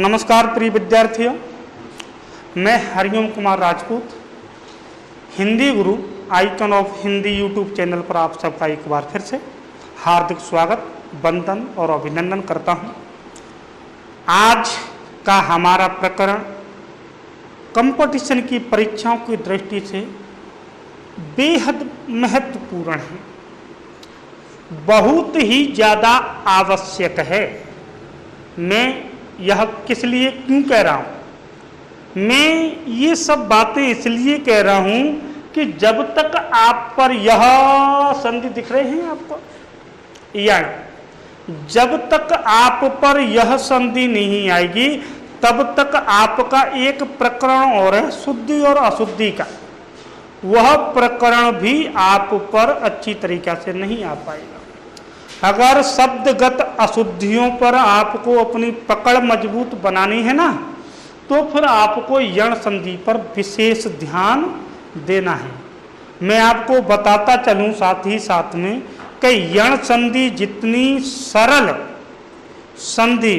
नमस्कार प्रिय विद्यार्थियों, मैं हरिओम कुमार राजपूत, हिंदी गुरु icon of Hindi YouTube channel पर आप सबका एक बार फिर से हार्दिक स्वागत, वंदन और अभिनंदन करता हूं। आज का हमारा प्रकरण कंपटीशन की परीक्षाओं की दृष्टि से बेहद महत्वपूर्ण है, बहुत ही ज़्यादा आवश्यक है। मैं यह किस लिए क्यों कह रहा हूँ? मैं ये सब बातें इसलिए कह रहा हूँ कि जब तक आप पर यह संधि दिख रहे हैं आपको, या जब तक आप पर यह संधि नहीं आएगी तब तक आपका एक प्रकरण और है शुद्धि और अशुद्धि का, वह प्रकरण भी आप पर अच्छी तरीक़ा से नहीं आ पाएगा। अगर शब्दगत अशुद्धियों पर आपको अपनी पकड़ मजबूत बनानी है ना, तो फिर आपको यण संधि पर विशेष ध्यान देना है। मैं आपको बताता चलूं साथ ही साथ में कि यण संधि जितनी सरल संधि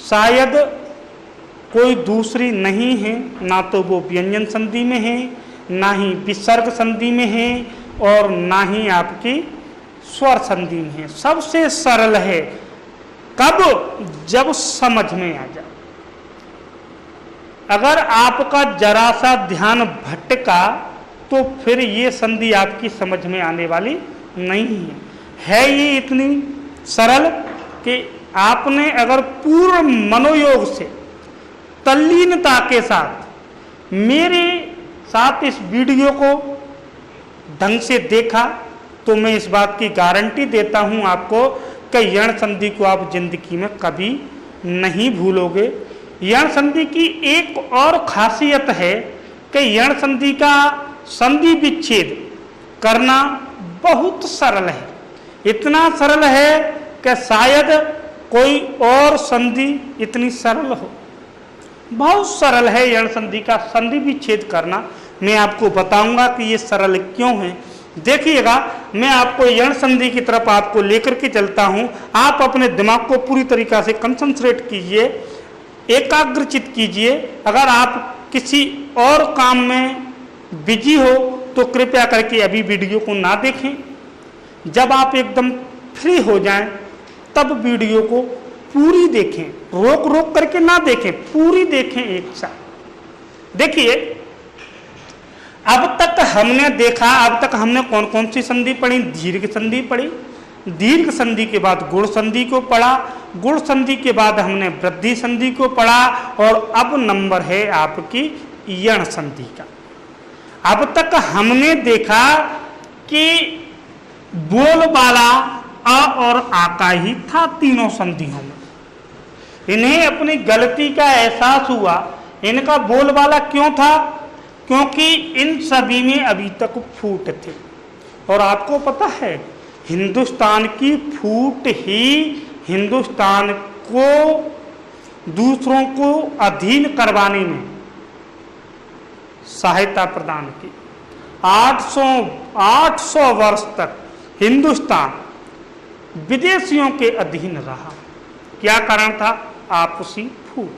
शायद कोई दूसरी नहीं है, ना तो वो व्यंजन संधि में है, ना ही विसर्ग संधि में है, और ना ही आपकी स्वर संधि में है। सबसे सरल है कब? जब समझ में आ जाए। अगर आपका जरा सा ध्यान भटका तो फिर ये संधि आपकी समझ में आने वाली नहीं है। ये इतनी सरल कि आपने अगर पूर्ण मनोयोग से तल्लीनता के साथ मेरे साथ इस वीडियो को ढंग से देखा तो मैं इस बात की गारंटी देता हूं आपको कि यण संधि को आप जिंदगी में कभी नहीं भूलोगे। यण संधि की एक और खासियत है कि यण संधि का संधि विच्छेद करना बहुत सरल है। इतना सरल है कि शायद कोई और संधि इतनी सरल हो। बहुत सरल है यण संधि का संधि विच्छेद करना। मैं आपको बताऊंगा कि ये सरल क्यों है। देखिएगा, मैं आपको यण संधि की तरफ आपको लेकर के चलता हूं। आप अपने दिमाग को पूरी तरीक़ा से कंसंट्रेट कीजिए, एकाग्रचित कीजिए। अगर आप किसी और काम में बिजी हो तो कृपया करके अभी वीडियो को ना देखें। जब आप एकदम फ्री हो जाएं तब वीडियो को पूरी देखें, रोक रोक करके ना देखें, पूरी देखें एक साथ। देखिए, अब तक हमने देखा, अब तक हमने कौन कौन सी संधि पढ़ी? दीर्घ संधि पढ़ी, दीर्घ संधि के बाद गुण संधि को पढ़ा, गुण संधि के बाद हमने वृद्धि संधि को पढ़ा, और अब नंबर है आपकी यण संधि का। अब तक हमने देखा कि बोलबाला अ और आ का ही था तीनों संधियों में। इन्हें अपनी गलती का एहसास हुआ। इनका बोलबाला क्यों था? क्योंकि इन सभी में अभी तक फूट थे, और आपको पता है हिंदुस्तान की फूट ही हिंदुस्तान को दूसरों को अधीन करवाने में सहायता प्रदान की। 800 वर्ष तक हिंदुस्तान विदेशियों के अधीन रहा। क्या कारण था? आपसी फूट।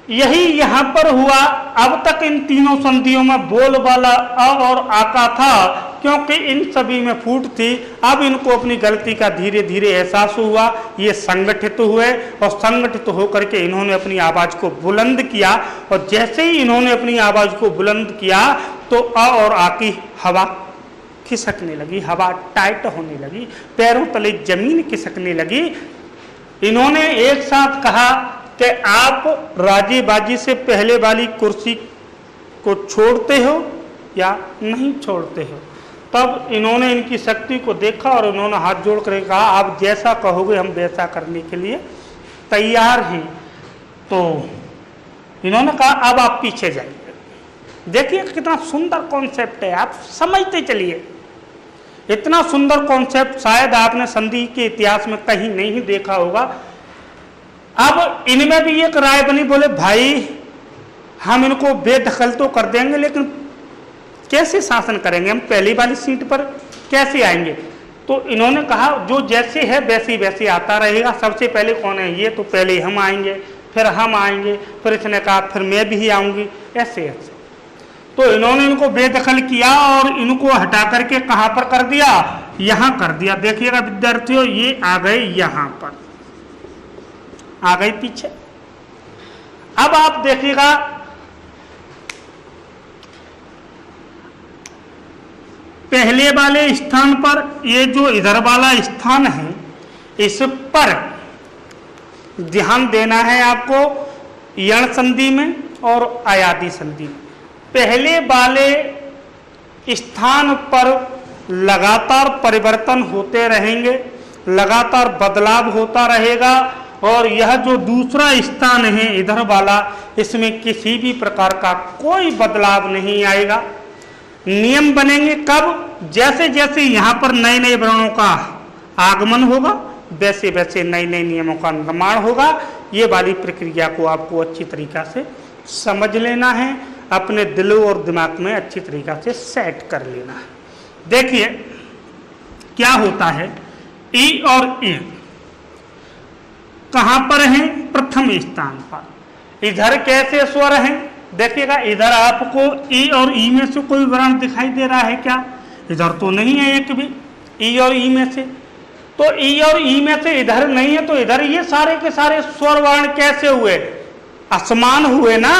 यही यहां पर हुआ। अब तक इन तीनों संधियों में बोलबाला अ और आ का था, क्योंकि इन सभी में फूट थी। अब इनको अपनी गलती का धीरे धीरे एहसास हुआ। ये संगठित हुए, और संगठित होकर के इन्होंने अपनी आवाज को बुलंद किया, और जैसे ही इन्होंने अपनी आवाज को बुलंद किया तो अ और आ की हवा खिसकने लगी, हवा टाइट होने लगी, पैरों तले जमीन खिसकने लगी। इन्होंने एक साथ कहा कि आप राजी बाजी से पहले वाली कुर्सी को छोड़ते हो या नहीं छोड़ते हो। तब इन्होंने इनकी शक्ति को देखा और इन्होंने हाथ जोड़ कर कहा, आप जैसा कहोगे हम वैसा करने के लिए तैयार हैं। तो इन्होंने कहा, अब आप पीछे जाइए। देखिए कितना सुंदर कॉन्सेप्ट है, आप समझते चलिए। इतना सुंदर कॉन्सेप्ट शायद आपने संधि के इतिहास में कहीं नहीं देखा होगा। अब इनमें भी एक राय बनी, बोले भाई हम इनको बेदखल तो कर देंगे, लेकिन कैसे शासन करेंगे? हम पहली वाली सीट पर कैसे आएंगे? तो इन्होंने कहा जो जैसे है वैसे वैसे आता रहेगा। सबसे पहले कौन है? ये तो पहले हम आएंगे, फिर हम आएंगे, फिर इसने कहा फिर मैं भी आऊँगी, ऐसे ऐसे। तो इन्होंने इनको बेदखल किया और इनको हटा करके कहाँ पर कर दिया? यहाँ कर दिया। देखिएगा विद्यार्थियों, ये आ गए यहाँ पर, आ गए पीछे। अब आप देखिएगा पहले वाले स्थान पर, ये जो इधर वाला स्थान है इस पर ध्यान देना है आपको, यण संधि में और अयादि संधि में। पहले वाले स्थान पर लगातार परिवर्तन होते रहेंगे, लगातार बदलाव होता रहेगा, और यह जो दूसरा स्थान है इधर वाला, इसमें किसी भी प्रकार का कोई बदलाव नहीं आएगा। नियम बनेंगे कब? जैसे जैसे यहाँ पर नए नए वर्णों का आगमन होगा वैसे वैसे नए नए नियमों का निर्माण होगा। ये वाली प्रक्रिया को आपको अच्छी तरीका से समझ लेना है, अपने दिल और दिमाग में अच्छी तरीका से सेट कर लेना है। देखिए क्या होता है, ई और ए कहाँ पर हैं? प्रथम स्थान पर। इधर कैसे स्वर हैं? देखिएगा इधर आपको ई और ई में से कोई वर्ण दिखाई दे रहा है क्या? इधर तो नहीं है एक भी, ई और ई में से। तो ई और ई में से इधर नहीं है, तो इधर ये सारे के सारे स्वर वर्ण कैसे हुए? असमान हुए ना।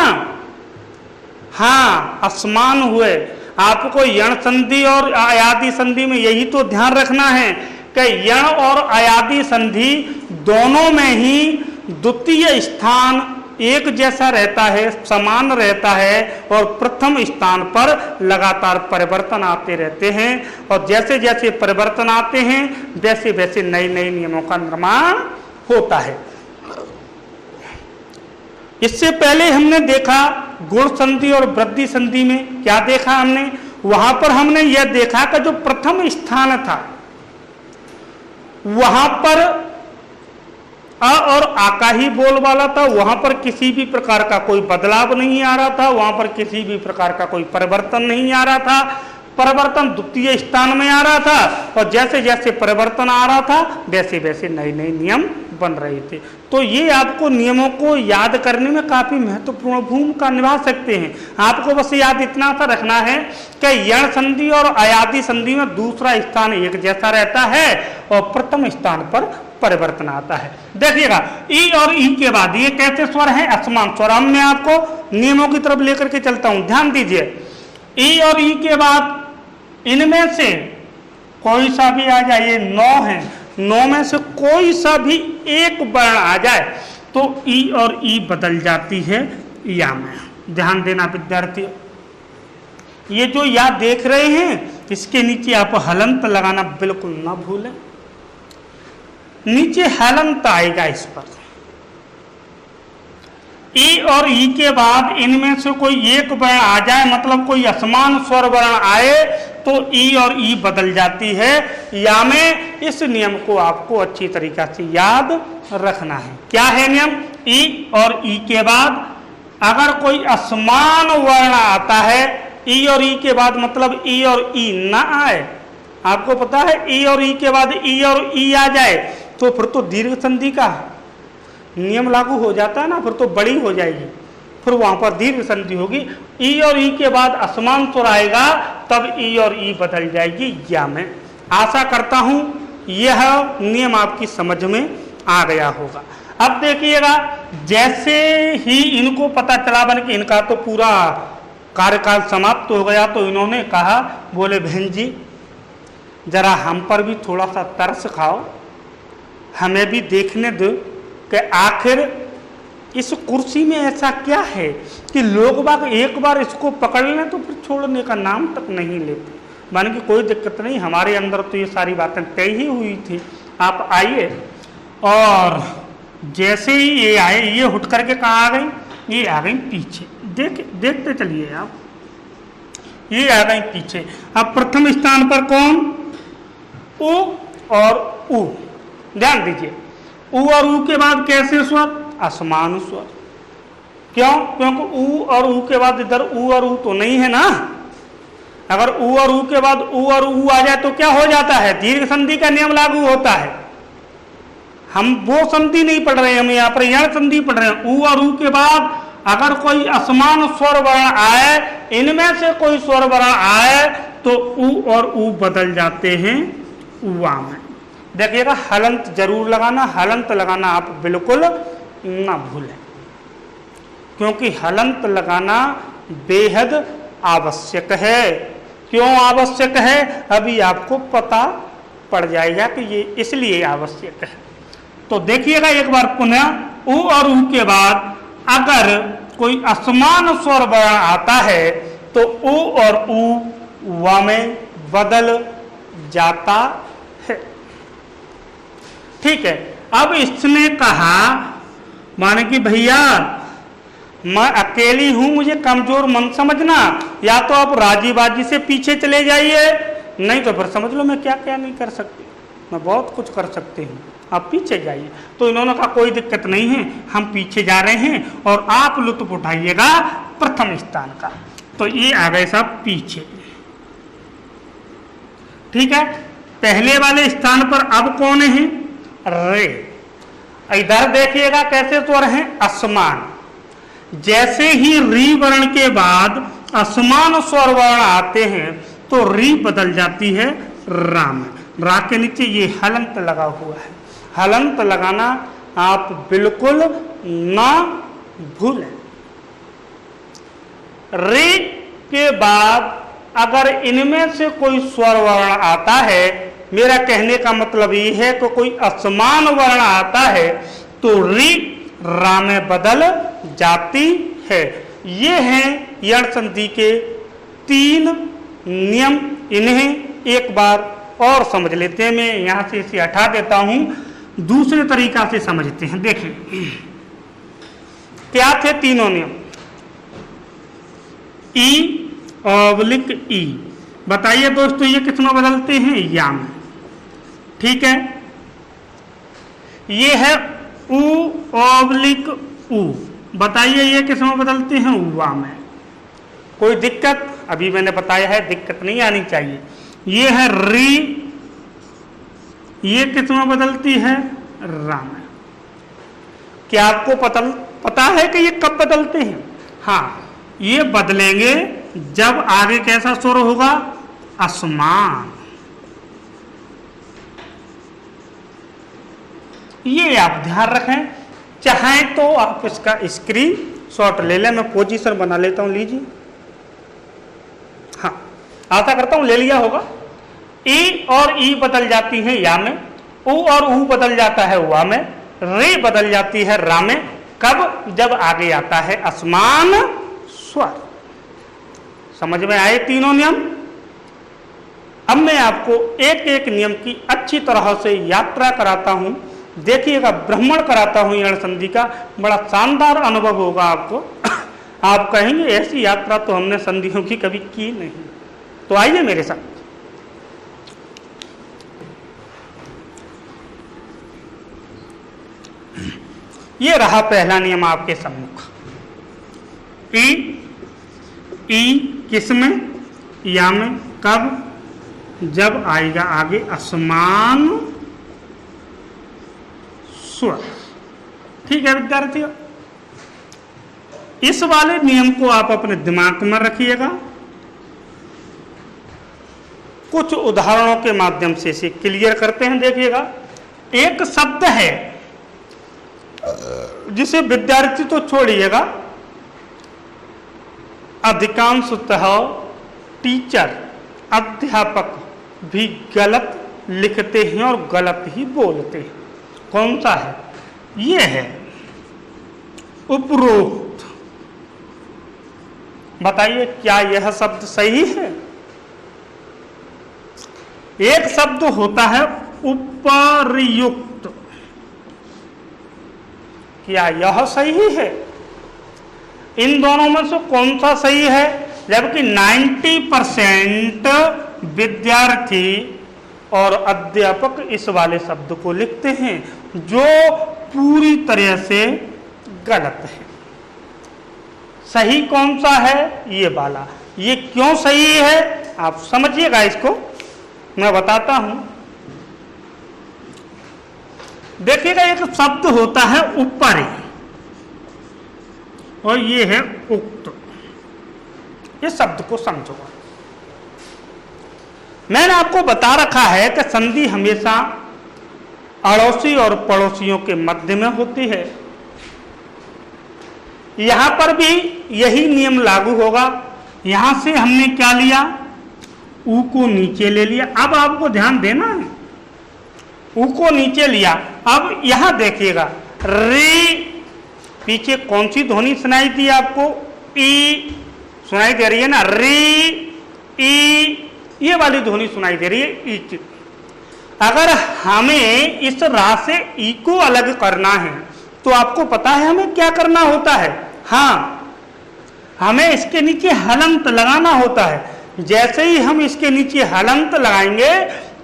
हाँ, असमान हुए। आपको यण संधि और अयादि संधि में यही तो ध्यान रखना है कि यण और अयादि संधि दोनों में ही द्वितीय स्थान एक जैसा रहता है, समान रहता है, और प्रथम स्थान पर लगातार परिवर्तन आते रहते हैं। और जैसे जैसे परिवर्तन आते हैं वैसे वैसे नए नए नियमों का निर्माण होता है। इससे पहले हमने देखा गुण संधि और वृद्धि संधि में क्या देखा हमने? वहां पर हमने यह देखा कि जो प्रथम स्थान था वहां पर अ और आ का ही बोल वाला था, वहां पर किसी भी प्रकार का कोई बदलाव नहीं आ रहा था, वहां पर किसी भी प्रकार का कोई परिवर्तन नहीं आ रहा था। परिवर्तन द्वितीय स्थान में आ रहा था, और जैसे जैसे परिवर्तन आ रहा था वैसे वैसे नए नए नियम बन रहे थे। तो ये आपको नियमों को याद करने में काफी महत्वपूर्ण भूमिका निभा सकते हैं। आपको बस याद इतना सा रखना है कि यण संधि और अयादि संधि में दूसरा स्थान एक जैसा रहता है और प्रथम स्थान पर परिवर्तन आता है। देखिएगा ई और ई के बाद ये कैसे स्वर हैं? असमान स्वर। अब मैं आपको नियमों की तरफ लेकर के चलता हूं, ध्यान दीजिए। ई और ई के बाद इनमें से कोई सा भी आ जाए, ये 9 है, 9 में से कोई सा भी एक वर्ण आ जाए तो ई और ई बदल जाती है या में। ध्यान देना विद्यार्थी, ये जो या देख रहे हैं इसके नीचे आप हलंत लगाना बिल्कुल ना भूलें। नीचे हलंत आएगा इस पर। ई और ई के बाद इनमें से कोई एक वर्ण आ जाए, मतलब कोई असमान स्वर वर्ण आए तो ई और ई बदल जाती है या में। इस नियम को आपको अच्छी तरीका से याद रखना है। क्या है नियम? ई और ई के बाद अगर कोई असमान वर्ण आता है, ई और ई के बाद मतलब ई और ई ना आए, आपको पता है ई और ई के बाद ई और ई आ जाए तो फिर तो दीर्घ संधि का नियम लागू हो जाता है ना, फिर तो बड़ी हो जाएगी, फिर वहां पर दीर्घ संधि होगी। ई और ई के बाद असमान स्वर आएगा तब ई और ई बदल जाएगी या में। आशा करता हूं यह नियम आपकी समझ में आ गया होगा। अब देखिएगा जैसे ही इनको पता चला बन कि इनका तो पूरा कार्यकाल समाप्त हो गया, तो इन्होंने कहा, बोले बहन जी जरा हम पर भी थोड़ा सा तरस खाओ, हमें भी देखने दो कि आखिर इस कुर्सी में ऐसा क्या है कि लोग बाग एक बार इसको पकड़ लें तो फिर छोड़ने का नाम तक नहीं लेते। माने कि कोई दिक्कत नहीं, हमारे अंदर तो ये सारी बातें तय ही हुई थी, आप आइए। और जैसे ही ये आए, ये उठ करके कहाँ आ गई? ये आ गई पीछे। देखते चलिए आप, ये आ गई पीछे। अब प्रथम स्थान पर कौन? उ और उ। ध्यान दीजिए, उ और उ के बाद कैसे स्वर? असमान स्वर। क्यों? क्योंकि उ और उ के बाद इधर उ और उ तो नहीं है ना। अगर उ और ऊ के बाद उ और ऊ आ जाए तो क्या हो जाता है, दीर्घ संधि का नियम लागू होता है। हम वो संधि नहीं पढ़ रहे हैं, हम यहाँ पर यण संधि पढ़ रहे हैं। उ और ऊ के बाद अगर कोई असमान स्वर वर्ण आए, इनमें से कोई स्वर वर्ण आए तो उ और ऊ बदल जाते हैं उआ में। देखिएगा हलंत जरूर लगाना, हलंत लगाना आप बिल्कुल ना भूलें, क्योंकि हलंत लगाना बेहद आवश्यक है। क्यों आवश्यक है, अभी आपको पता पड़ जाएगा कि ये इसलिए आवश्यक है। तो देखिएगा एक बार पुनः, उ और ऊ के बाद अगर कोई असमान स्वर वर्ण आता है तो उ और ऊ वा में बदल जाता है। ठीक है, अब इसने कहा माने कि भैया मैं अकेली हूं, मुझे कमजोर मत समझना, या तो आप राजी बाजी से पीछे चले जाइए, नहीं तो फिर समझ लो मैं क्या क्या नहीं कर सकती, मैं बहुत कुछ कर सकती हूँ, आप पीछे जाइए। तो इन्होंने कहा कोई दिक्कत नहीं है, हम पीछे जा रहे हैं और आप लुत्फ उठाइएगा प्रथम स्थान का। तो ये आ गए साहब पीछे। ठीक है, पहले वाले स्थान पर अब कौन है, रे। इधर देखिएगा कैसे स्वर हैं, असमान। जैसे ही री वर्ण के बाद असमान स्वर वर्ण आते हैं तो री बदल जाती है रा में। रा के नीचे ये हलंत लगा हुआ है, हलंत लगाना आप बिल्कुल ना भूलें। रे के बाद अगर इनमें से कोई स्वर वर्ण आता है, मेरा कहने का मतलब ये है कि कोई असमान वर्ण आता है तो री रा में बदल जाती है। ये हैं यण संधि के 3 नियम। इन्हें एक बार और समझ लेते हैं। मैं यहां से इसे हटा देता हूं, दूसरे तरीका से समझते हैं। देखिए क्या थे तीनों नियम, ई ऑब्लिक ई। बताइए दोस्तों ये किसमें बदलते हैं, या में। ठीक है, ये है उ ऑब्लिक उ। बताइए ये किसमें बदलते हैं, उवा में। कोई दिक्कत, अभी मैंने बताया है दिक्कत नहीं आनी चाहिए। ये है री, ये किसमें बदलती है, रा में। क्या आपको पता है कि ये कब बदलते हैं? हाँ, ये बदलेंगे जब आगे कैसा स्वर होगा, असमान। ये आप ध्यान रखें। चाहें तो आप इसका स्क्रीनशॉट ले लें, मैं पोजीशन बना लेता हूं, लीजिए। हाँ, आशा करता हूं ले लिया होगा। ई और ई बदल जाती है या में, उ और ऊ बदल जाता है वा में, रे बदल जाती है रा में। कब? जब आगे आता है असमान स्वर। समझ में आए तीनों नियम? अब मैं आपको एक एक नियम की अच्छी तरह से यात्रा कराता हूं, देखिएगा, भ्रमण कराता हूं यण संधि का। बड़ा शानदार अनुभव होगा आपको। आप कहेंगे ऐसी यात्रा तो हमने संधियों की कभी की नहीं। तो आइए मेरे साथ। ये रहा पहला नियम आपके सम्मुख। ई किस में, या में। कब? जब आएगा आगे असमान स्वर। ठीक है विद्यार्थियों, इस वाले नियम को आप अपने दिमाग में रखिएगा। कुछ उदाहरणों के माध्यम से इसे क्लियर करते हैं। देखिएगा, एक शब्द है जिसे विद्यार्थी तो छोड़िएगा, अधिकांशतः टीचर, अध्यापक भी गलत लिखते हैं और गलत ही बोलते हैं। कौन सा है? ये है उपरोक्त। बताइए क्या यह शब्द सही है? एक शब्द होता है उपर्युक्त। क्या यह सही है? इन दोनों में से कौन सा सही है? जबकि 90% विद्यार्थी और अध्यापक इस वाले शब्द को लिखते हैं, जो पूरी तरह से गलत है। सही कौन सा है? ये वाला। ये क्यों सही है? आप समझिएगा, इसको मैं बताता हूं। देखिएगा, एक शब्द होता है ऊपर और ये है उक्त। इस शब्द को समझो। मैंने आपको बता रखा है कि संधि हमेशा अड़ोसी और पड़ोसियों के मध्य में होती है। यहां पर भी यही नियम लागू होगा। यहां से हमने क्या लिया, ऊ को नीचे ले लिया। अब आपको ध्यान देना है, ऊ को नीचे लिया। अब यहां देखिएगा, रे पीछे कौन सी ध्वनि सुनाई दी आपको, ई सुनाई दे रही है ना, रे ई, ये वाली ध्वनि सुनाई दे रही है, ई की। अगर हमें इस रा से ई को अलग करना है तो आपको पता है हमें क्या करना होता है। हाँ, हमें इसके नीचे हलंत लगाना होता है। जैसे ही हम इसके नीचे हलंत लगाएंगे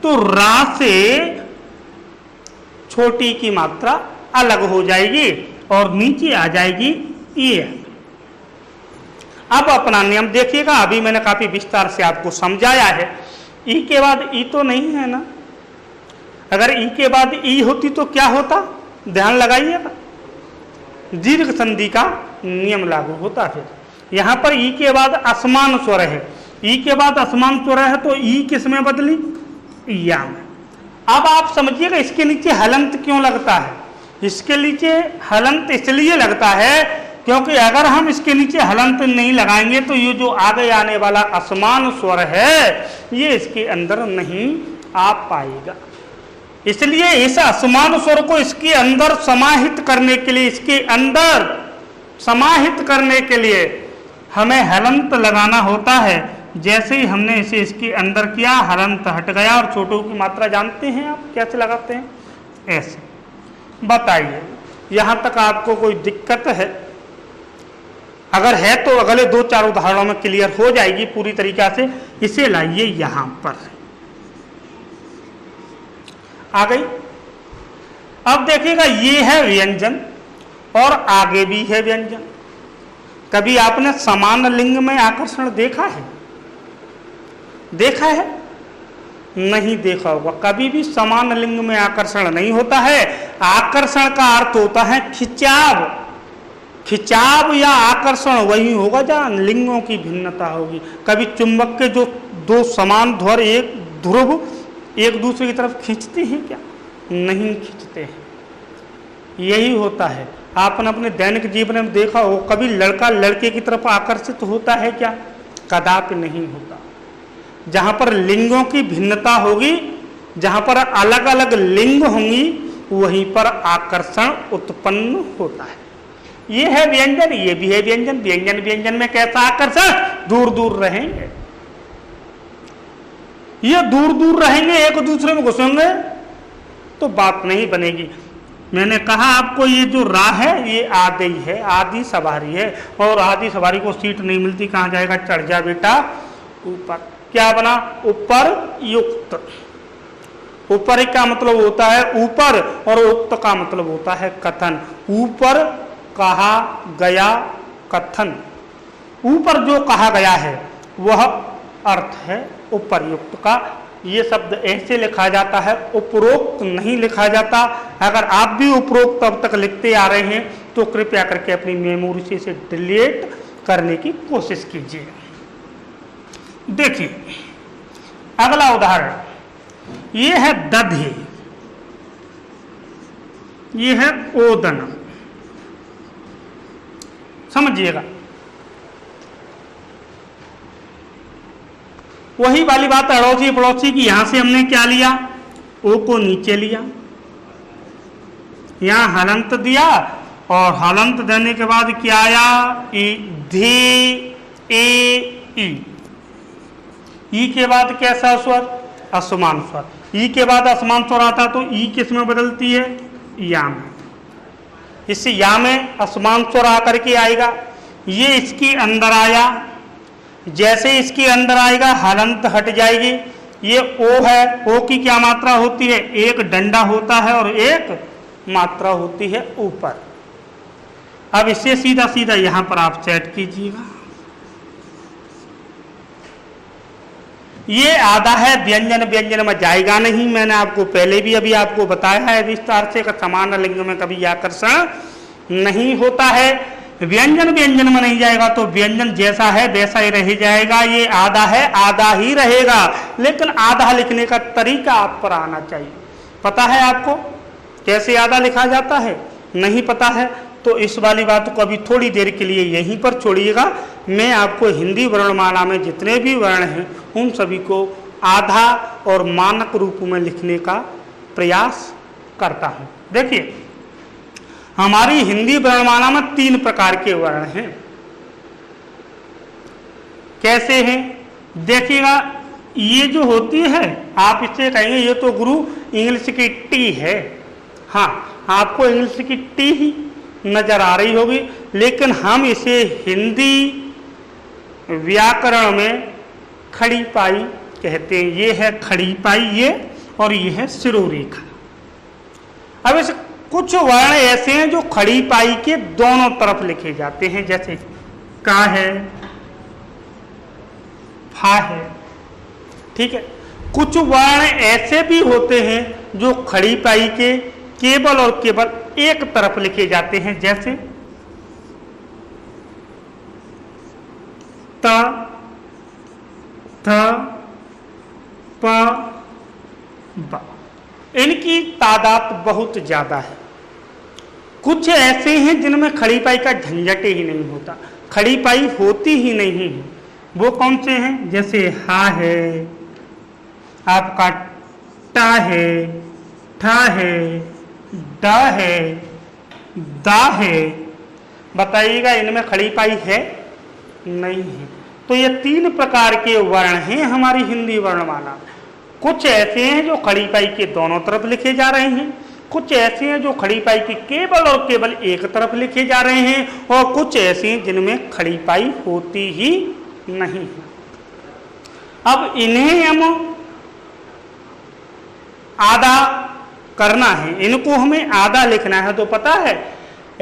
तो रा से छोटी की मात्रा अलग हो जाएगी और नीचे आ जाएगी ये। अब अपना नियम देखिएगा, अभी मैंने काफी विस्तार से आपको समझाया है। ई के बाद ई तो नहीं है ना, अगर ई के बाद ई होती तो क्या होता, ध्यान लगाइएगा, दीर्घ संधि का नियम लागू होता। फिर यहां पर ई के बाद असमान स्वर है, ई के बाद असमान स्वर है तो ई किस में बदली, या में। अब आप समझिएगा इसके नीचे हलंत क्यों लगता है। इसके नीचे हलंत इसलिए लगता है क्योंकि अगर हम इसके नीचे हलंत नहीं लगाएंगे तो ये जो आगे आने वाला असमान स्वर है ये इसके अंदर नहीं आ पाएगा। इसलिए इस असमान स्वर को इसके अंदर समाहित करने के लिए, इसके अंदर समाहित करने के लिए हमें हलंत लगाना होता है। जैसे ही हमने इसे इसके अंदर किया, हलंत हट गया और छोटों की मात्रा जानते हैं आप कैसे लगाते हैं, ऐसे। बताइए यहां तक आपको कोई दिक्कत है? अगर है तो अगले 2-4 उदाहरणों में क्लियर हो जाएगी पूरी तरीका से। इसे लाइए यहां पर, आ गई। अब देखिएगा ये है व्यंजन और आगे भी है व्यंजन। कभी आपने समान लिंग में आकर्षण देखा है? देखा है? नहीं देखा होगा। कभी भी समान लिंग में आकर्षण नहीं होता है। आकर्षण का अर्थ होता है खिंचाव। खिंचाव या आकर्षण वही होगा जहां लिंगों की भिन्नता होगी। कभी चुंबक के जो दो समान ध्रुव एक ध्रुव एक दूसरे की तरफ खींचते हैं क्या? नहीं खींचते हैं। यही होता है। आपने अपने दैनिक जीवन में देखा हो, कभी लड़का लड़के की तरफ आकर्षित होता है क्या? कदापि नहीं होता। जहां पर लिंगों की भिन्नता होगी, जहां पर अलग अलग लिंग होंगी, वहीं पर आकर्षण उत्पन्न होता है। ये है व्यंजन, ये भी है व्यंजन। व्यंजन व्यंजन में कैसा आकर्षण? दूर दूर रहेंगे, ये दूर दूर रहेंगे, एक दूसरे में घुसेंगे तो बात नहीं बनेगी। मैंने कहा आपको ये जो रा है ये आदि है, आदि सवारी है। और आदि सवारी को सीट नहीं मिलती, कहां जाएगा? चढ़ जा बेटा ऊपर। क्या बना? ऊपर युक्त। ऊपर का मतलब होता है ऊपर और उक्त का मतलब होता है कथन। ऊपर कहा गया कथन, ऊपर जो कहा गया है वह अर्थ है उपर्युक्त का। ये शब्द ऐसे लिखा जाता है, उपरोक्त नहीं लिखा जाता। अगर आप भी उपरोक्त अब तक लिखते आ रहे हैं तो कृपया करके अपनी मेमोरी से इसे डिलीट करने की कोशिश कीजिए। देखिए अगला उदाहरण, ये है दधे, ये है ओदन। समझिएगा, वही वाली बात अड़ोसी पड़ोसी की। यहां से हमने क्या लिया? ओ को नीचे लिया, यहां हलंत दिया और हलंत देने के बाद क्या आया? ई, धे, ए, ई के बाद कैसा स्वर? असमान स्वर। ई के बाद असमान स्वर आता तो ई किस में बदलती है? या में। इस या में असमान स्वर आकर के आएगा, ये इसके अंदर आया। जैसे इसके अंदर आएगा हलंत हट जाएगी। ये ओ है, ओ की क्या मात्रा होती है? एक डंडा होता है और एक मात्रा होती है ऊपर। अब इसे सीधा सीधा यहां पर आप सेट कीजिएगा। ये आधा है, व्यंजन व्यंजन में जाएगा नहीं। मैंने आपको पहले भी अभी आपको बताया है विस्तार से कि समान लिंग में कभी आकर्षण नहीं होता है। व्यंजन व्यंजन में नहीं जाएगा तो व्यंजन जैसा है वैसा ही रह जाएगा। ये आधा है, आधा ही रहेगा, लेकिन आधा लिखने का तरीका आप पर आना चाहिए। पता है आपको कैसे आधा लिखा जाता है? नहीं पता है तो इस वाली बात को अभी थोड़ी देर के लिए यहीं पर छोड़िएगा। मैं आपको हिंदी वर्णमाला में जितने भी वर्ण हैं उन सभी को आधा और मानक रूप में लिखने का प्रयास करता हूं। देखिए, हमारी हिंदी वर्णमाला में 3 प्रकार के वर्ण हैं। कैसे हैं? देखिएगा, ये जो होती है आप इससे कहेंगे ये तो गुरु इंग्लिश की टी है। हाँ, आपको इंग्लिश की टी ही नजर आ रही होगी, लेकिन हम इसे हिंदी व्याकरण में खड़ी पाई कहते हैं। ये है खड़ी पाई ये, और ये है शिरोरेखा। अब इस कुछ वर्ण ऐसे हैं जो खड़ी पाई के दोनों तरफ लिखे जाते हैं, जैसे का है, फा है, ठीक है। कुछ वर्ण ऐसे भी होते हैं जो खड़ी पाई के केवल और केवल एक तरफ लिखे जाते हैं, जैसे त, थ, प, ब। इनकी तादाद बहुत ज्यादा है। कुछ ऐसे हैं जिनमें खड़ी पाई का झंझट ही नहीं होता, खड़ी पाई होती ही नहीं है। वो कौन से हैं? जैसे हा है, आपका टा है, ठा है, डा है, दा है। बताइएगा इनमें खड़ी पाई है? नहीं है। तो ये 3 प्रकार के वर्ण हैं हमारी हिंदी वर्णमाला में। कुछ ऐसे हैं जो खड़ी पाई के दोनों तरफ लिखे जा रहे हैं, कुछ ऐसे हैं जो खड़ी पाई के केवल और केवल एक तरफ लिखे जा रहे हैं, और कुछ ऐसे हैं जिनमें खड़ी पाई होती ही नहीं है। अब इन्हें हम आधा करना है, इनको हमें आधा लिखना है। तो पता है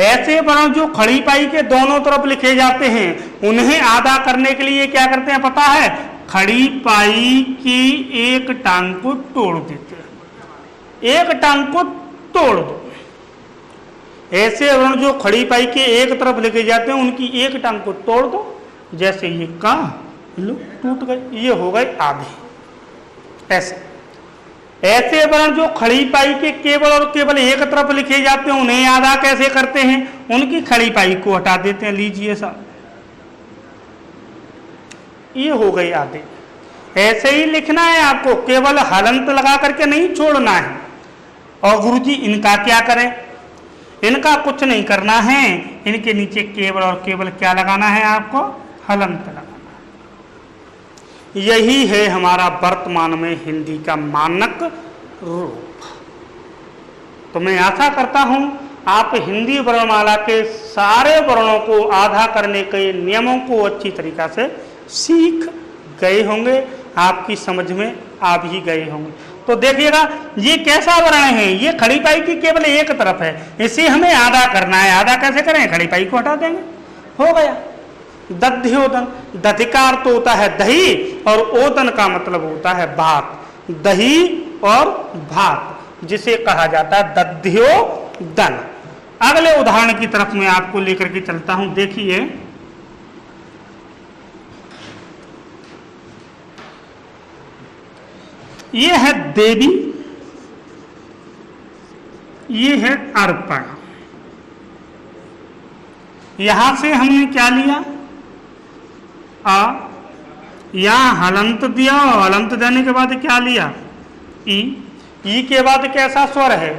ऐसे वर्ण जो खड़ी पाई के दोनों तरफ लिखे जाते हैं उन्हें आधा करने के लिए क्या करते हैं पता है? खड़ी पाई की एक टांग को तोड़ देते हैं। एक टांग को तोड़ दो। ऐसे वर्ण जो खड़ी पाई के एक तरफ लिखे जाते हैं उनकी एक टांग को तोड़ दो। जैसे ये का लो टूट गए, ये हो गए आधे। ऐसे वर्ण जो खड़ी पाई के केवल और केवल एक तरफ लिखे जाते हैं उन्हें आधा कैसे करते हैं? उनकी खड़ी पाई को हटा देते हैं। लीजिए साहब, ये हो गए आधे। ऐसे ही लिखना है आपको, केवल हलंत लगा करके नहीं छोड़ना है। और गुरुजी इनका क्या करें? इनका कुछ नहीं करना है, इनके नीचे केवल और केवल क्या लगाना है आपको? हलंत लगाना। यही है हमारा वर्तमान में हिंदी का मानक रूप। तो मैं आशा करता हूं आप हिंदी वर्णमाला के सारे वर्णों को आधा करने के नियमों को अच्छी तरीका से सीख गए होंगे, आपकी समझ में आ भी गए होंगे। तो देखिएगा ये कैसा वर्ण है? ये खड़ी पाई की केवल एक तरफ है, इसे हमें आधा करना है। आधा कैसे करें? खड़ी पाई को हटा देंगे, हो गया। दध्योदन, दधिकार तो होता है दही, और ओदन का मतलब होता है भात। दही और भात जिसे कहा जाता है दध्योदन। अगले उदाहरण की तरफ मैं आपको लेकर के चलता हूं। देखिए, ये है देवी, ये है अर्पण। यहां से हमने क्या लिया? यहां हलंत दिया, और हलंत देने के बाद क्या लिया? ई के बाद कैसा स्वर है?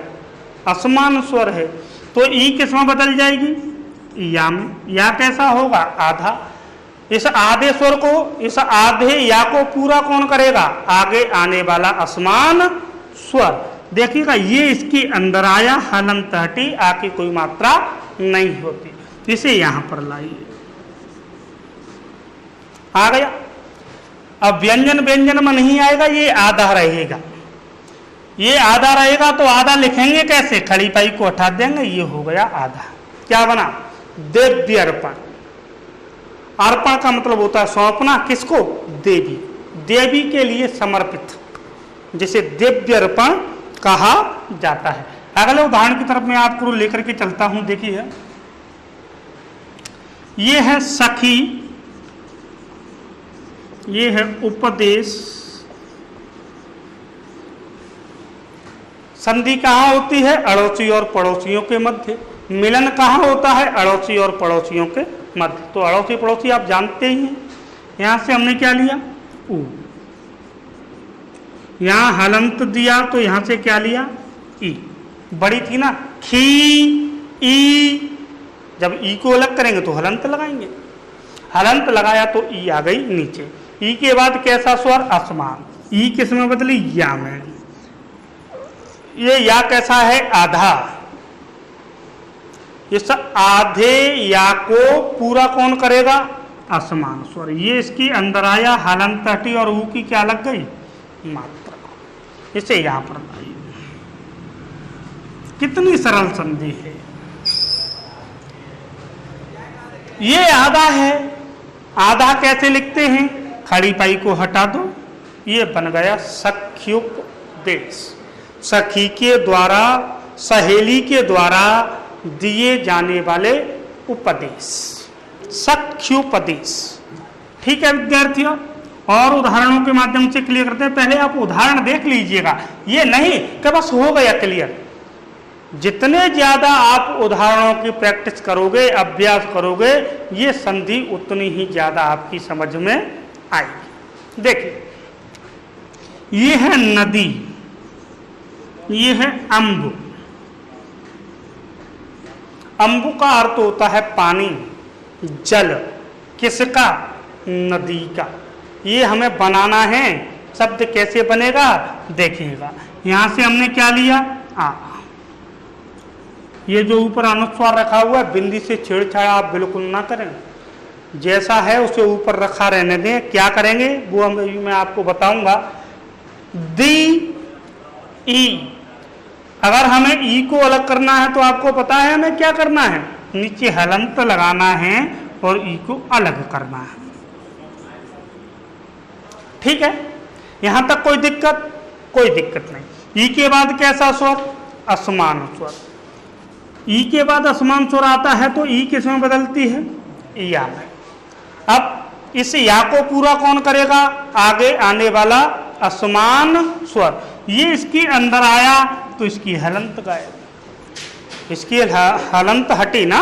असमान स्वर है। तो ई किस में बदल जाएगी? या में। या कैसा होगा? आधा। इस आधे स्वर को, इस आधे या को पूरा कौन करेगा? आगे आने वाला असमान स्वर। देखिएगा ये इसके अंदर आया, हलंत हटी, आके कोई मात्रा नहीं होती। इसे यहां पर लाइए, आ गया। अब व्यंजन व्यंजन में नहीं आएगा, ये आधा रहेगा। ये आधा रहेगा तो आधा लिखेंगे कैसे? खड़ी पाई को हटा देंगे, ये हो गया आधा। क्या बना? दिव्य अर्पण। अर्पण का मतलब होता है सौंपना, किसको? देवी। देवी के लिए समर्पित, जिसे दिव्य अर्पण कहा जाता है। अगले उदाहरण की तरफ मैं आपको लेकर के चलता हूं। देखिए, ये है सखी, ये है उपदेश। संधि कहाँ होती है? अड़ोसी और पड़ोसियों के मध्य। मिलन कहाँ होता है? अड़ोसी और पड़ोसियों के मध्य। तो अड़ोसी पड़ोसी आप जानते ही हैं। यहां से हमने क्या लिया? ऊ। यहां हलंत दिया तो यहां से क्या लिया? ई। बड़ी थी ना, खी, ई। जब ई को अलग करेंगे तो हलंत लगाएंगे। हलंत लगाया तो ई आ गई नीचे। ई के बाद कैसा स्वर? असमान। ई किस में बदली? या में। ये या कैसा है? आधा। इस आधे या को पूरा कौन करेगा? असमान स्वर। ये इसकी अंदर आया, हलंत हटी और ऊ की क्या लग गई? मात्रा। इसे यहां पर लाइए। कितनी सरल संधि है। ये आधा है। आधा कैसे लिखते हैं? खड़ी पाई को हटा दो, ये बन गया सख्युपदेश। सखी के द्वारा, सहेली के द्वारा दिए जाने वाले उपदेश, सख्युपदेश। ठीक है विद्यार्थियों, और उदाहरणों के माध्यम से क्लियर करते हैं। पहले आप उदाहरण देख लीजिएगा, ये नहीं कि बस हो गया क्लियर। जितने ज्यादा आप उदाहरणों की प्रैक्टिस करोगे, अभ्यास करोगे, ये संधि उतनी ही ज्यादा आपकी समझ में आएगी। देखिए, ये है नदी, ये है अम्बु। अम्बु का अर्थ होता है पानी, जल। किसका? नदी का। ये हमें बनाना है। शब्द कैसे बनेगा देखिएगा। यहां से हमने क्या लिया? आ। ये जो ऊपर अनुस्वार रखा हुआ है, बिंदी से छेड़छाड़ आप बिल्कुल ना करें। जैसा है उसे ऊपर रखा रहने दें। क्या करेंगे वो मैं आपको बताऊंगा। दी, ई। अगर हमें ई को अलग करना है तो आपको पता है हमें क्या करना है? नीचे हलंत लगाना है और ई को अलग करना है। ठीक है, यहां तक कोई दिक्कत? कोई दिक्कत नहीं। ई के बाद कैसा स्वर? असमान स्वर। ई के बाद असमान स्वर आता है तो ई किस में बदलती है? या में। अब इस या को पूरा कौन करेगा? आगे आने वाला असमान स्वर। ये इसके अंदर आया तो इसकी हलंत गायब। इसकी हलंत हटी ना।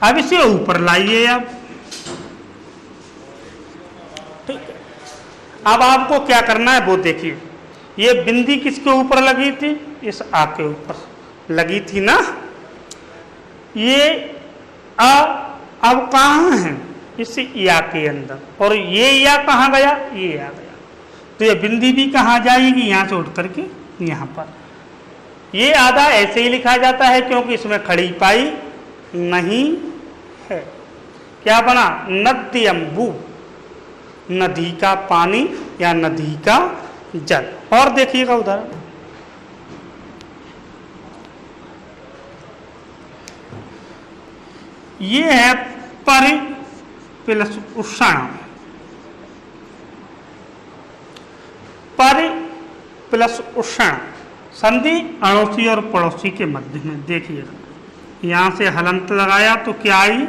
अब इसे ऊपर लाइए। अब ठीक है, अब आपको क्या करना है वो देखिए। ये बिंदी किसके ऊपर लगी थी? इस आ के ऊपर लगी थी ना। ये अ अब कहाँ है? इस या के अंदर। और ये या कहाँ गया? ये आ गया। तो ये बिंदी भी कहाँ जाएगी? यहां से उठ करके यहां पर। ये आधा ऐसे ही लिखा जाता है क्योंकि इसमें खड़ी पाई नहीं है। क्या बना? नद्यम्बु, नदी का पानी या नदी का जल। और देखिएगा उदाहरण। ये है परि प्लस उषण। परि प्लस उषण संधि अड़ोसी और पड़ोसी के मध्य में। देखिएगा, यहां से हलंत लगाया तो क्या आई?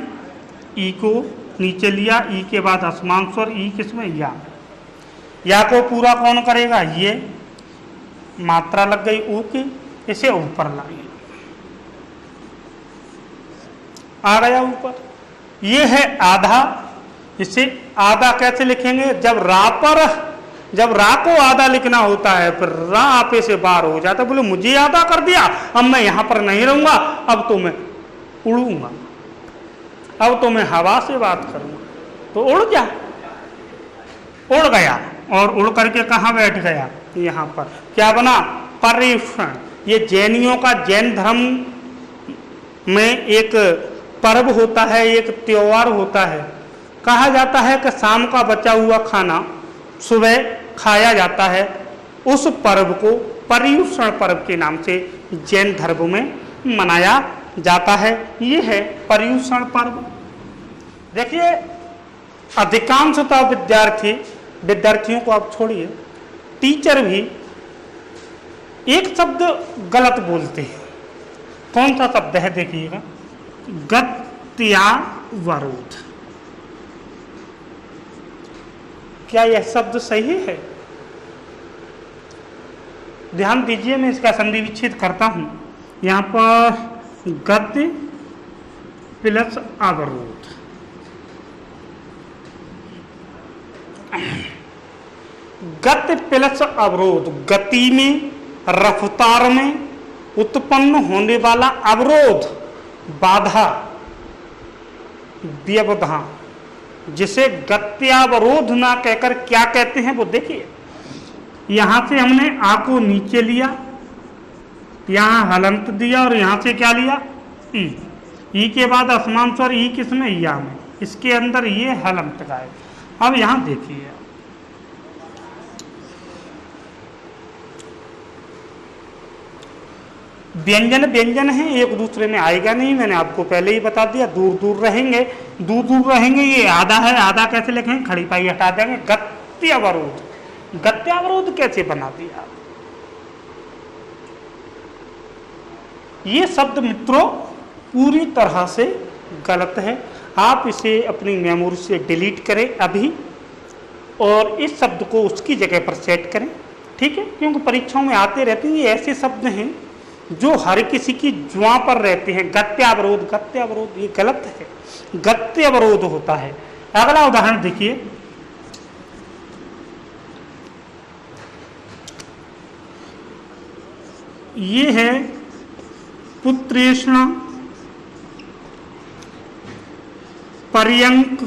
ई को नीचे लिया। ई के बाद असमान स्वर। ई किसमें? या को पूरा कौन करेगा? ये। मात्रा लग गई ऊ की, इसे ऊपर लाइए। आ गया ऊपर। ये है आधा। इसे आधा कैसे लिखेंगे? जब रा को आधा लिखना होता है, फिर रा आपे से बाहर हो जाता है। बोले मुझे आधा कर दिया, अब मैं यहां पर नहीं रहूंगा, अब तो मैं उड़ूंगा, अब तो मैं हवा से बात करूंगा। तो उड़ जा, उड़ गया। और उड़ करके कहाँ बैठ गया? यहां पर। क्या बना? पर्युषण। ये जैनियों का, जैन धर्म में एक पर्व होता है, एक त्योहार होता है। कहा जाता है कि शाम का बचा हुआ खाना सुबह खाया जाता है। उस पर्व को पर्युषण पर्व के नाम से जैन धर्म में मनाया जाता है। ये है पर्युषण पर्व। देखिए, अधिकांशतः विद्यार्थी विद्यार्थियों को आप छोड़िए, टीचर भी एक शब्द गलत बोलते हैं। कौन सा शब्द है देखिएगा, गत्यावरोध। क्या यह शब्द सही है? ध्यान दीजिए, मैं इसका संधि विच्छेद करता हूं। यहां पर गति प्लस अवरोध, गति प्लस अवरोध, गति में, रफ्तार में उत्पन्न होने वाला अवरोध, बाधा, व्यवधान, जिसे गत्यावरोध ना कहकर क्या कहते हैं वो देखिए। यहां से हमने आ को नीचे लिया, यहां हलंत दिया और यहां से क्या लिया, ई के बाद असमान स्वर ई किसमें, या में, इसके अंदर ये हलंत का है। अब यहां देखिए, व्यंजन व्यंजन है, एक दूसरे में आएगा नहीं, मैंने आपको पहले ही बता दिया। दूर दूर रहेंगे, दूर दूर रहेंगे। ये आधा है, आधा कैसे लिखेंगे, खड़ी पाई हटा देंगे। गत्यावरोध, गत्यावरोध कैसे बना दिया? ये शब्द मित्रों पूरी तरह से गलत है। आप इसे अपनी मेमोरी से डिलीट करें अभी और इस शब्द को उसकी जगह पर सेट करें, ठीक है? क्योंकि परीक्षाओं में आते रहते हैं, ये ऐसे शब्द हैं जो हर किसी की जुआ पर रहते हैं। गत्यावरोध, गत्यावरोध ये गलत है, गत्यावरोध होता है। अगला उदाहरण देखिए, ये है पुत्रेष्णा, पर्यंक,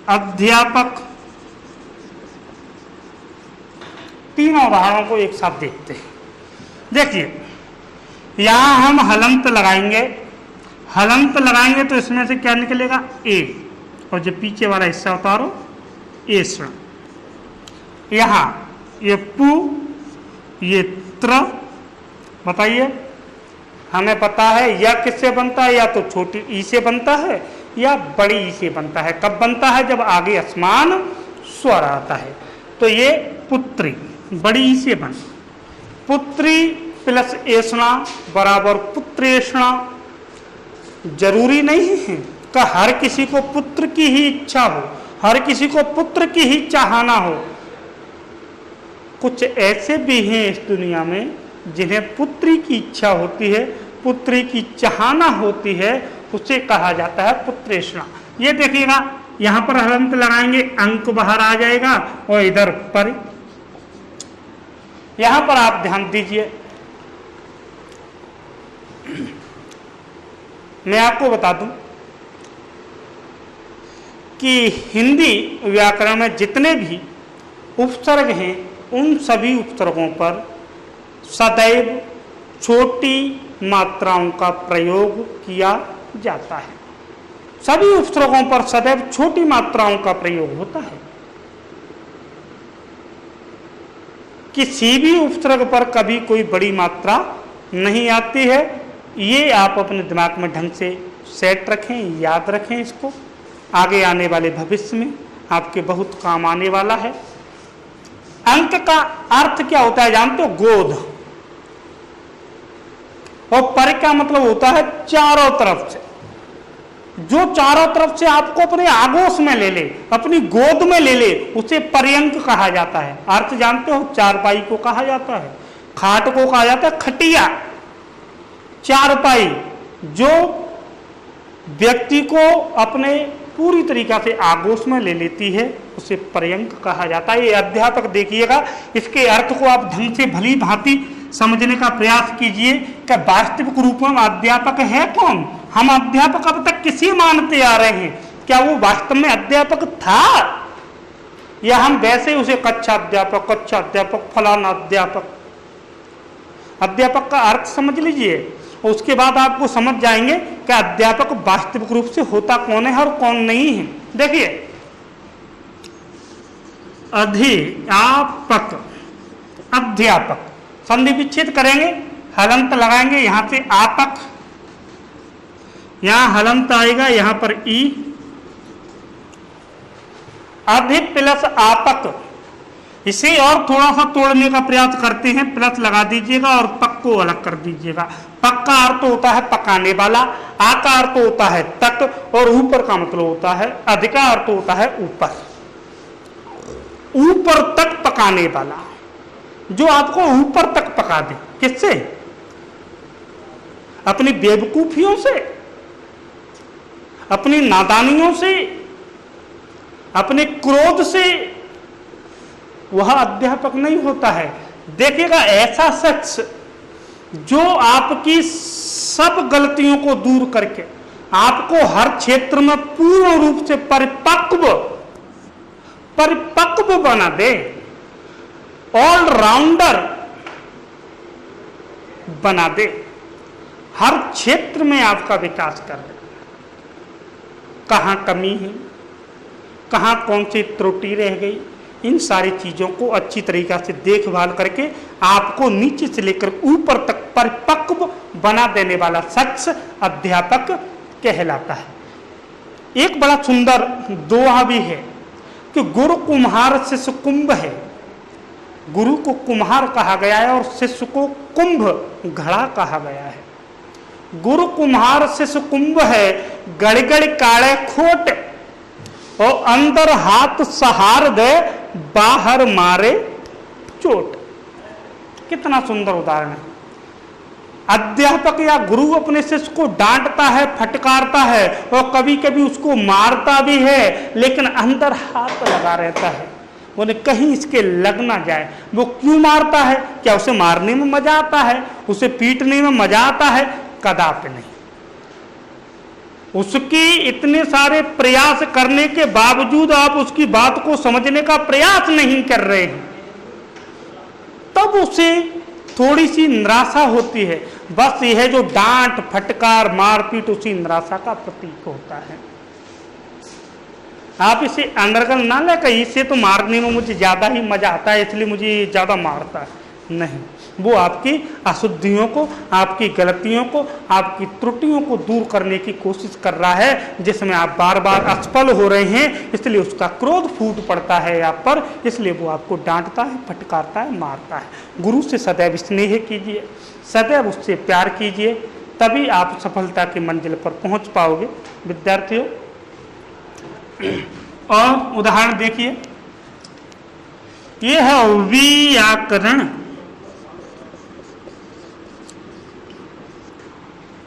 अध्यापक। तीनों उदाहरणों को एक साथ देखते हैं। देखिए, यहां हम हलंत लगाएंगे, हलंत लगाएंगे तो इसमें से क्या निकलेगा, ए, और जो पीछे वाला हिस्सा उतारो, ए श्रण। यहां ये पु, ये त्र। बताइए, हमें पता है यह किससे बनता है, या तो छोटी ई से बनता है या बड़ी ई से बनता है। कब बनता है, जब आगे असमान स्वर आता है। तो ये पुत्री बड़ी ई से बन, पुत्री प्लस एषणा बराबर पुत्रेषणा। जरूरी नहीं है कि हर किसी को पुत्र की ही इच्छा हो, हर किसी को पुत्र की ही चाहना हो। कुछ ऐसे भी हैं इस दुनिया में जिन्हें पुत्री की इच्छा होती है, पुत्री की चाहना होती है, उसे कहा जाता है पुत्रेषणा। ये देखिएगा, यहां पर हलंत लगाएंगे, अंक बाहर आ जाएगा और इधर पर। यहां पर आप ध्यान दीजिए, मैं आपको बता दूं कि हिंदी व्याकरण में जितने भी उपसर्ग हैं उन सभी उपसर्गों पर सदैव छोटी मात्राओं का प्रयोग किया जाता है। सभी उपसर्गों पर सदैव छोटी मात्राओं का प्रयोग होता है। किसी भी उपसर्ग पर कभी कोई बड़ी मात्रा नहीं आती है। ये आप अपने दिमाग में ढंग से सेट रखें, याद रखें। इसको आगे आने वाले भविष्य में आपके बहुत काम आने वाला है। अंक का अर्थ क्या होता है जानते हो? गोद। और पर का मतलब होता है चारों तरफ से। जो चारों तरफ से आपको अपने आगोश में ले ले, अपनी गोद में ले ले, उसे पर्यंक कहा जाता है। अर्थ जानते हो? चारपाई को कहा जाता है, खाट को कहा जाता है खटिया। चारपाई जो व्यक्ति को अपने पूरी तरीका से आगोश में ले लेती है उसे पर्यंक कहा जाता है। ये अध्यापक देखिएगा, इसके अर्थ को आप ढंग से भली भांति समझने का प्रयास कीजिए कि वास्तविक रूप में अध्यापक है कौन। हम अध्यापक अब तक किसी मानते आ रहे हैं, क्या वो वास्तव में अध्यापक था, या हम वैसे उसे कक्षा अध्यापक, फलाना अध्यापक। अध्यापक का अर्थ समझ लीजिए, उसके बाद आपको समझ जाएंगे कि अध्यापक वास्तविक रूप से होता कौन है और कौन नहीं है। देखिए, अध्यापक, अध्यापक संधि विच्छेद करेंगे, हलंत लगाएंगे, यहां से आपक, यहां हलंत आएगा, यहां पर ई, अधिक प्लस आपक, इसे और थोड़ा सा तोड़ने का प्रयास करते हैं, प्लस लगा दीजिएगा और पक को अलग कर दीजिएगा। पक का अर्थ होता है पकाने वाला, आ का अर्थ होता है तक, और ऊपर का मतलब होता है, अधिक का अर्थ होता है ऊपर, ऊपर तक पकाने वाला, जो आपको ऊपर तक पका दे। किससे? अपनी बेवकूफियों से, अपनी नादानियों से, अपने क्रोध से। वह अध्यापक नहीं होता है। देखिएगा, ऐसा शख्स जो आपकी सब गलतियों को दूर करके आपको हर क्षेत्र में पूर्ण रूप से परिपक्व बना दे, ऑलराउंडर बना दे, हर क्षेत्र में आपका विकास कर दे। कहां कमी है, कहां कौन सी त्रुटि रह गई, इन सारी चीजों को अच्छी तरीका से देखभाल करके आपको नीचे से लेकर ऊपर तक परिपक्व बना देने वाला शख्स अध्यापक कहलाता है। एक बड़ा सुंदर दोहा भी है कि गुरु कुम्हार शिष्य कुंभ है। गुरु को कुम्हार कहा गया है और शिष्य को कुंभ घड़ा कहा गया है। गुरु कुम्हार शिष्य कुंभ है, गड़गड़ काले खोट, और अंदर हाथ सहार दे, बाहर मारे चोट। कितना सुंदर उदाहरण है। अध्यापक या गुरु अपने शिष्य को डांटता है, फटकारता है और कभी कभी उसको मारता भी है, लेकिन अंदर हाथ लगा रहता है, उन्हें कहीं इसके लग ना जाए। वो क्यों मारता है? क्या उसे मारने में मजा आता है? उसे पीटने में मजा आता है? कदापि नहीं। उसकी इतने सारे प्रयास करने के बावजूद आप उसकी बात को समझने का प्रयास नहीं कर रहे हैं, तब उसे थोड़ी सी निराशा होती है। बस यह जो डांट फटकार मारपीट उसी निराशा का प्रतीक होता है। आप इसे अंडरगल ना लेकर इसे तो मारने में मुझे ज्यादा ही मजा आता है इसलिए मुझे ज्यादा मारता है, नहीं। वो आपकी अशुद्धियों को, आपकी गलतियों को, आपकी त्रुटियों को दूर करने की कोशिश कर रहा है, जिसमें आप बार बार असफल हो रहे हैं, इसलिए उसका क्रोध फूट पड़ता है आप पर, इसलिए वो आपको डांटता है, फटकारता है, मारता है। गुरु से सदैव स्नेह कीजिए, सदैव उससे प्यार कीजिए, तभी आप सफलता की मंजिल पर पहुंच पाओगे। विद्यार्थियों, और उदाहरण देखिए, यह है व्याकरण।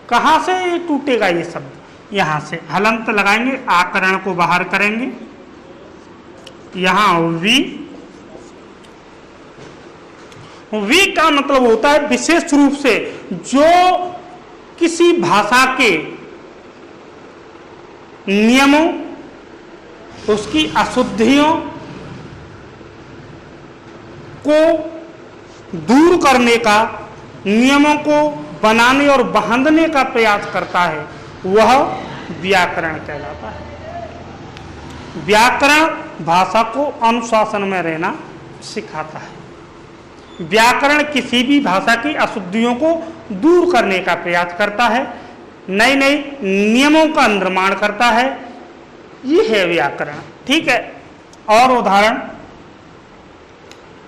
कहां से टूटेगा ये शब्द? यहां से हलंत लगाएंगे, आकरण को बाहर करेंगे, यहां वी का मतलब होता है विशेष रूप से जो किसी भाषा के नियमों, उसकी अशुद्धियों को दूर करने का, नियमों को बनाने और बांधने का प्रयास करता है, वह व्याकरण कहलाता है। व्याकरण भाषा को अनुशासन में रहना सिखाता है। व्याकरण किसी भी भाषा की अशुद्धियों को दूर करने का प्रयास करता है, नए नए नियमों का निर्माण करता है, ये है व्याकरण। ठीक है, और उदाहरण,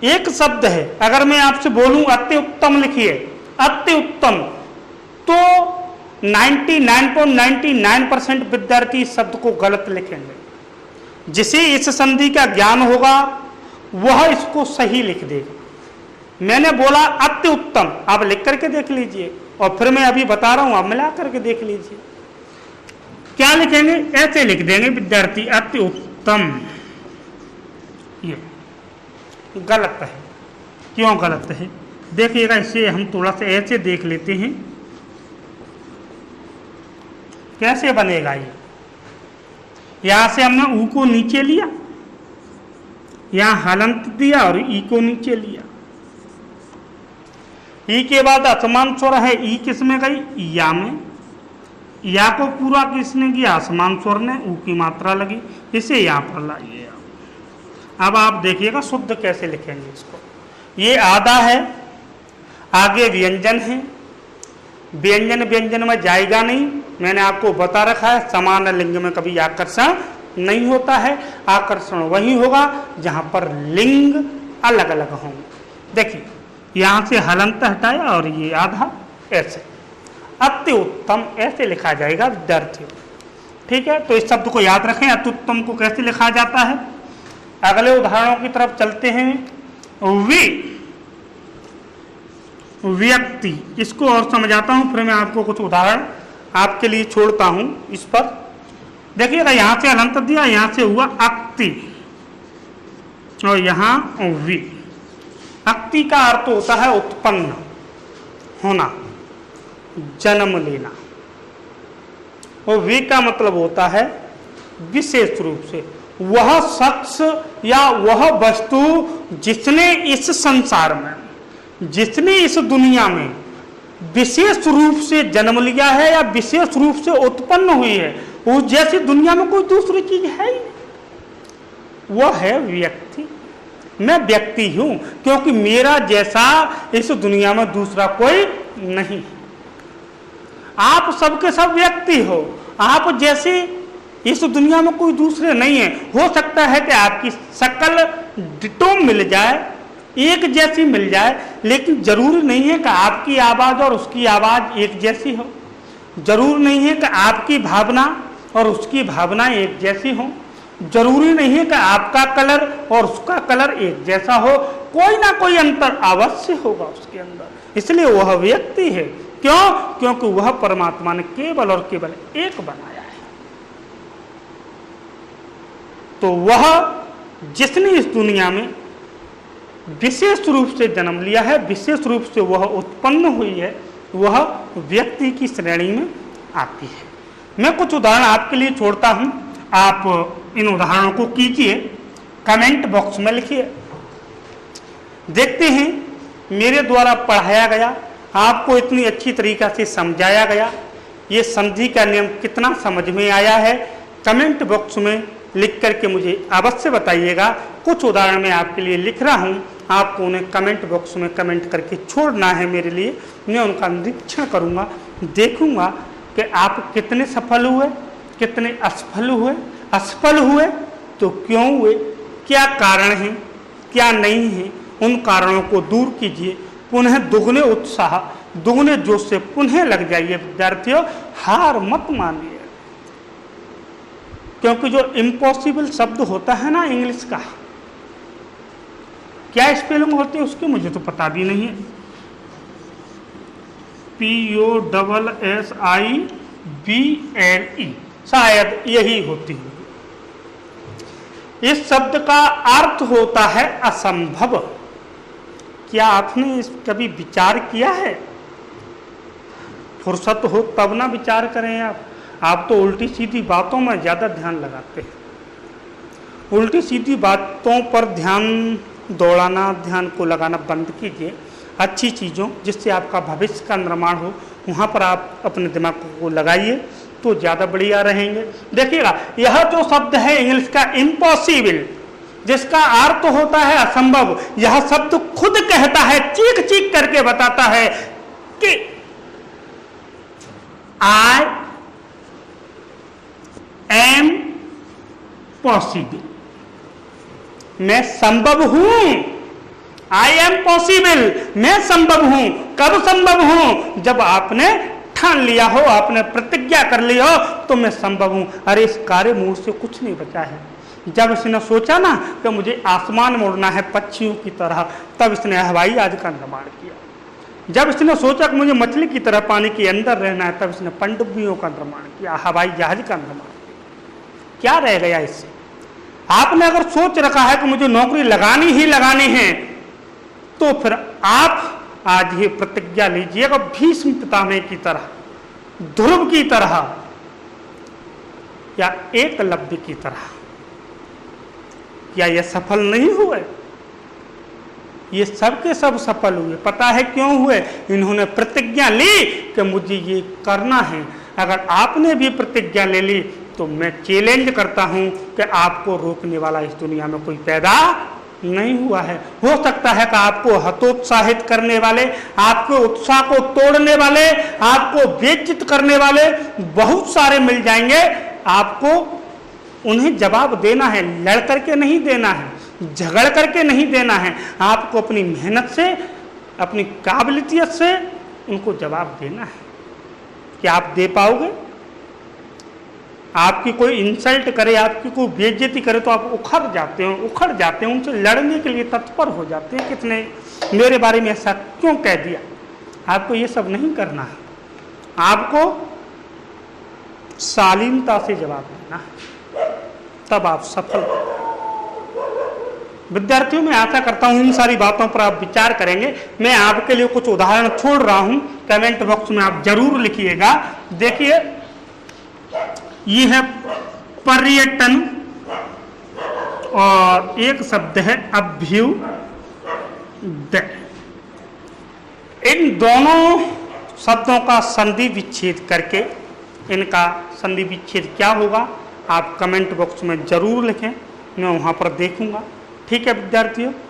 एक शब्द है, अगर मैं आपसे बोलूं अति उत्तम लिखिए, अति उत्तम, तो 99.99% विद्यार्थी इस शब्द को गलत लिखेंगे। जिसे इस संधि का ज्ञान होगा वह इसको सही लिख देगा। मैंने बोला अति उत्तम, आप लिख करके देख लीजिए, और फिर मैं अभी बता रहा हूं, आप मिला करके देख लीजिए। क्या लिखेंगे? ऐसे लिख देंगे विद्यार्थी, अति उत्तम। ये गलत है। क्यों गलत है? देखिएगा, इसे हम थोड़ा सा ऐसे देख लेते हैं, कैसे बनेगा ये। यहां से हमने ऊ को नीचे लिया, यहां हलंत दिया और ई को नीचे लिया। ई के बाद असमान स्वर है, ई किस में गई? या में। या को पूरा किसने किया? असमान स्वर ने, ऊ की मात्रा लगी, इसे यहां पर लाइए। अब आप देखिएगा शुद्ध कैसे लिखेंगे इसको। ये आधा है, आगे व्यंजन है, व्यंजन व्यंजन में जाएगा नहीं, मैंने आपको बता रखा है, समान लिंग में कभी आकर्षण नहीं होता है। आकर्षण वही होगा जहां पर लिंग अलग अलग होंगे। देखिए यहां से हलंत हटाया और ये आधा ऐसे, अति उत्तम ऐसे लिखा जाएगा विद्यार्थियों। ठीक है, तो इस शब्द को याद रखें। अति उत्तम को कैसे लिखा जाता है। अगले उदाहरणों की तरफ चलते हैं। व्यक्ति, इसको और समझाता हूं, फिर मैं आपको कुछ उदाहरण आपके लिए छोड़ता हूं इस पर। देखिएगा यहां से हलंत दिया, यहां से हुआ अक्ति और यहां वी। अक्ति का अर्थ होता है उत्पन्न होना, जन्म लेना, और वी का मतलब होता है विशेष रूप से वह शख्स या वह वस्तु जिसने इस संसार में, जिसने इस दुनिया में विशेष रूप से जन्म लिया है या विशेष रूप से उत्पन्न हुई है, उस जैसी दुनिया में कोई दूसरी चीज है ही, वह है व्यक्ति। मैं व्यक्ति हूं क्योंकि मेरा जैसा इस दुनिया में दूसरा कोई नहीं। आप सबके सब व्यक्ति हो, आप जैसे इस दुनिया में कोई दूसरे नहीं है। हो सकता है कि आपकी शक्ल डिटो मिल जाए, एक जैसी मिल जाए, लेकिन जरूरी नहीं है कि आपकी आवाज और उसकी आवाज एक जैसी हो। जरूरी नहीं है कि आपकी भावना और उसकी भावना एक जैसी हो। जरूरी नहीं है कि आपका कलर और उसका कलर एक जैसा हो। कोई ना कोई अंतर अवश्य होगा उसके अंदर, इसलिए वह व्यक्ति है। क्यों? क्योंकि वह परमात्मा ने केवल और केवल एक बनाया है। तो वह जिसने इस दुनिया में विशेष रूप से जन्म लिया है, विशेष रूप से वह उत्पन्न हुई है, वह व्यक्ति की श्रेणी में आती है। मैं कुछ उदाहरण आपके लिए छोड़ता हूं, आप इन उदाहरणों को कीजिए, कमेंट बॉक्स में लिखिए। देखते हैं मेरे द्वारा पढ़ाया गया, आपको इतनी अच्छी तरीका से समझाया गया, ये संधि का नियम कितना समझ में आया है। कमेंट बॉक्स में लिख करके मुझे अवश्य बताइएगा। कुछ उदाहरण मैं आपके लिए लिख रहा हूं, आपको उन्हें कमेंट बॉक्स में कमेंट करके छोड़ना है मेरे लिए। मैं उनका निरीक्षण करूंगा, देखूंगा कि आप कितने सफल हुए, कितने असफल हुए। असफल हुए तो क्यों हुए, क्या कारण है, क्या नहीं है, उन कारणों को दूर कीजिए। पुनः दुगने उत्साह, दुगने जोश से पुनः लग जाइए विद्यार्थियों, हार मत मानिए। क्योंकि जो इम्पॉसिबल शब्द होता है ना इंग्लिश का, क्या स्पेलिंग होती है उसकी मुझे तो पता भी नहीं है। POSSIBLE शायद यही होती है। इस शब्द का अर्थ होता है असंभव। क्या आपने इस कभी विचार किया है? फुर्सत हो तब ना विचार करें आप तो उल्टी सीधी बातों में ज़्यादा ध्यान लगाते हैं। उल्टी सीधी बातों पर ध्यान दौड़ाना, ध्यान को लगाना बंद कीजिए। अच्छी चीज़ों जिससे आपका भविष्य का निर्माण हो, वहाँ पर आप अपने दिमाग को लगाइए तो ज़्यादा बढ़िया रहेंगे। देखिएगा यह जो शब्द है इंग्लिश का इम्पॉसिबल, जिसका अर्थ होता है असंभव, यह शब्द खुद कहता है, चीख चीख करके बताता है कि आई एम पॉसिबल, मैं संभव हूं। आई एम पॉसिबल, मैं संभव हूं। कब संभव हूं? जब आपने ठान लिया हो, आपने प्रतिज्ञा कर ली हो, तो मैं संभव हूं। अरे इस कार्य मूड से कुछ नहीं बचा है। जब इसने सोचा ना कि मुझे आसमान मोड़ना है पक्षियों की तरह, तब इसने हवाई जहाज का निर्माण किया। जब इसने सोचा कि मुझे मछली की तरह पानी के अंदर रहना है, तब इसने पनडुब्बियों का निर्माण किया, हवाई जहाज का निर्माण किया। क्या रह गया इससे? आपने अगर सोच रखा है कि मुझे नौकरी लगानी ही लगानी है, तो फिर आप आज ही प्रतिज्ञा लीजिएगा भीष्म पितामह की तरह, ध्रुव की तरह या एकलव्य की तरह। क्या ये सफल नहीं हुए? ये सब के सब सफल हुए। पता है क्यों हुए? इन्होंने प्रतिज्ञा ली कि मुझे ये करना है। अगर आपने भी प्रतिज्ञा ले ली तो मैं चैलेंज करता हूं कि आपको रोकने वाला इस दुनिया में कोई पैदा नहीं हुआ है। हो सकता है कि आपको हतोत्साहित करने वाले, आपके उत्साह को तोड़ने वाले, आपको बेइज्जत करने वाले बहुत सारे मिल जाएंगे। आपको उन्हें जवाब देना है, लड़ करके नहीं देना है, झगड़ करके नहीं देना है। आपको अपनी मेहनत से, अपनी काबिलियत से उनको जवाब देना है। क्या आप दे पाओगे? आपकी कोई इंसल्ट करे, आपकी कोई बेइज्जती करे तो आप उखड़ जाते हैं, उनसे लड़ने के लिए तत्पर हो जाते हैं। कितने मेरे बारे में ऐसा क्यों कह दिया? आपको ये सब नहीं करना है। आपको शालीनता से जवाब देना है, तब आप सफल हो। विद्यार्थियों, मैं आशा करता हूं इन सारी बातों पर आप विचार करेंगे। मैं आपके लिए कुछ उदाहरण छोड़ रहा हूं, कमेंट बॉक्स में आप जरूर लिखिएगा। देखिए, ये है पर्यटन और एक शब्द है अभ्युदय। इन दोनों शब्दों का संधि विच्छेद करके इनका संधि विच्छेद क्या होगा आप कमेंट बॉक्स में जरूर लिखें, मैं वहां पर देखूंगा। ठीक है विद्यार्थियों।